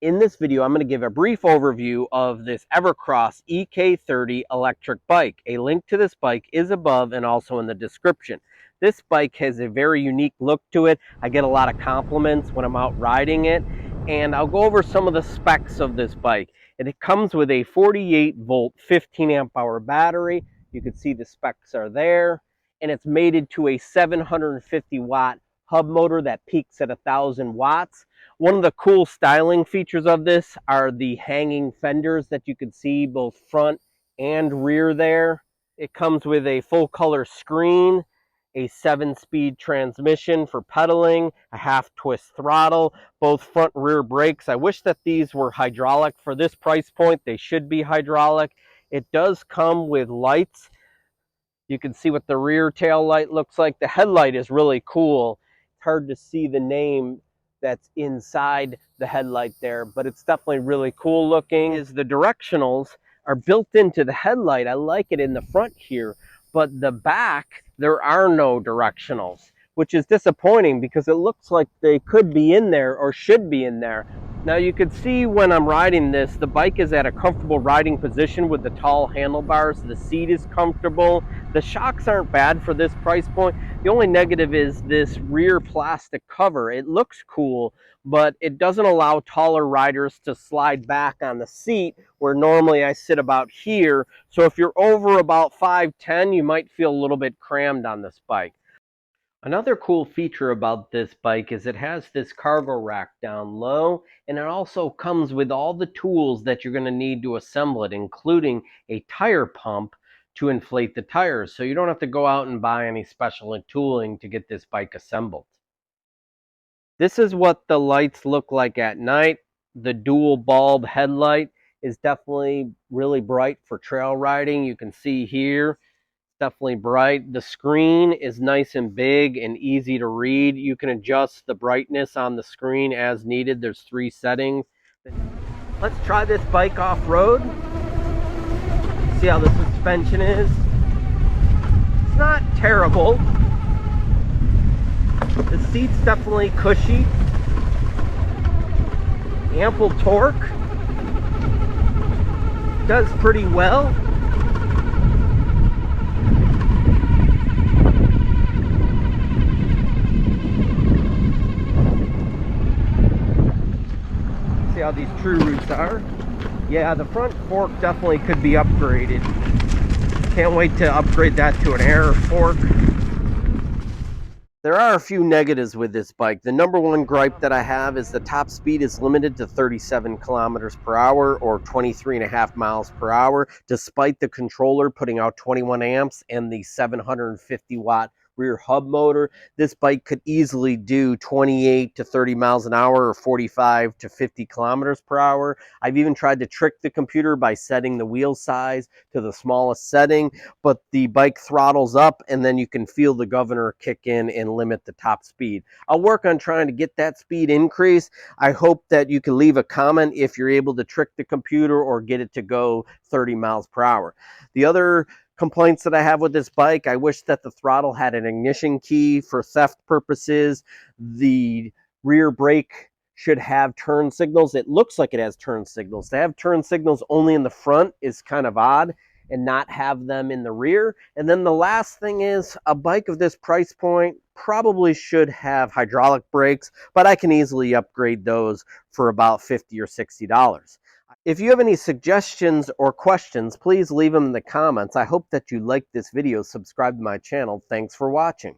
In this video, I'm going to give a brief overview of this Evercross EK30 electric bike. A link to this bike is above and also in the description. This bike has a very unique look to it. I get a lot of compliments when I'm out riding it, and I'll go over some of the specs of this bike. And it comes with a 48 volt 15 amp hour battery. You can see the specs are there, and it's mated to a 750 watt hub motor that peaks at 1,000 watts. One of the cool styling features of this are the hanging fenders that you can see both front and rear there. It comes with a full color screen, a 7-speed transmission for pedaling, a half twist throttle, both front and rear brakes. I wish that these were hydraulic. For this price point, they should be hydraulic. It does come with lights. You can see what the rear tail light looks like. The headlight is really cool. It's hard to see the name that's inside the headlight there, but it's definitely really cool looking. The directionals are built into the headlight. I like it in the front here, but the back, there are no directionals, which is disappointing because it looks like they could be in there or should be in there. Now you can see when I'm riding this, the bike is at a comfortable riding position with the tall handlebars. The seat is comfortable. The shocks aren't bad for this price point. The only negative is this rear plastic cover. It looks cool, but it doesn't allow taller riders to slide back on the seat where normally I sit about here. So if you're over about 5'10", you might feel a little bit crammed on this bike. Another cool feature about this bike is it has this cargo rack down low, and it also comes with all the tools that you're going to need to assemble it, including a tire pump to inflate the tires, so you don't have to go out and buy any special tooling to get this bike assembled. This is what the lights look like at night. The dual bulb headlight is definitely really bright for trail riding. You can see here, definitely bright. The screen is nice and big and easy to read. You can adjust the brightness on the screen as needed. There's 3 settings. Let's try this bike off-road. See how the suspension is. It's not terrible. The seat's definitely cushy. Ample torque. Does pretty well. See how these true roots are. Yeah, the front fork definitely could be upgraded. Can't wait to upgrade that to an air fork. There are a few negatives with this bike. The number one gripe that I have is the top speed is limited to 37 kilometers per hour or 23.5 miles per hour, despite the controller putting out 21 amps and the 750 watt rear hub motor. This bike could easily do 28 to 30 miles an hour or 45 to 50 kilometers per hour. I've even tried to trick the computer by setting the wheel size to the smallest setting, but the bike throttles up and then you can feel the governor kick in and limit the top speed. I'll work on trying to get that speed increase. I hope that you can leave a comment if you're able to trick the computer or get it to go 30 miles per hour. The other complaints that I have with this bike, I wish that the throttle had an ignition key for theft purposes. The rear brake should have turn signals. It looks like it has turn signals. To have turn signals only in the front is kind of odd, and not have them in the rear. And then the last thing is, a bike of this price point probably should have hydraulic brakes, but I can easily upgrade those for about $50 or $60. If you have any suggestions or questions, please leave them in the comments. I hope that you liked this video. Subscribe to my channel. Thanks for watching.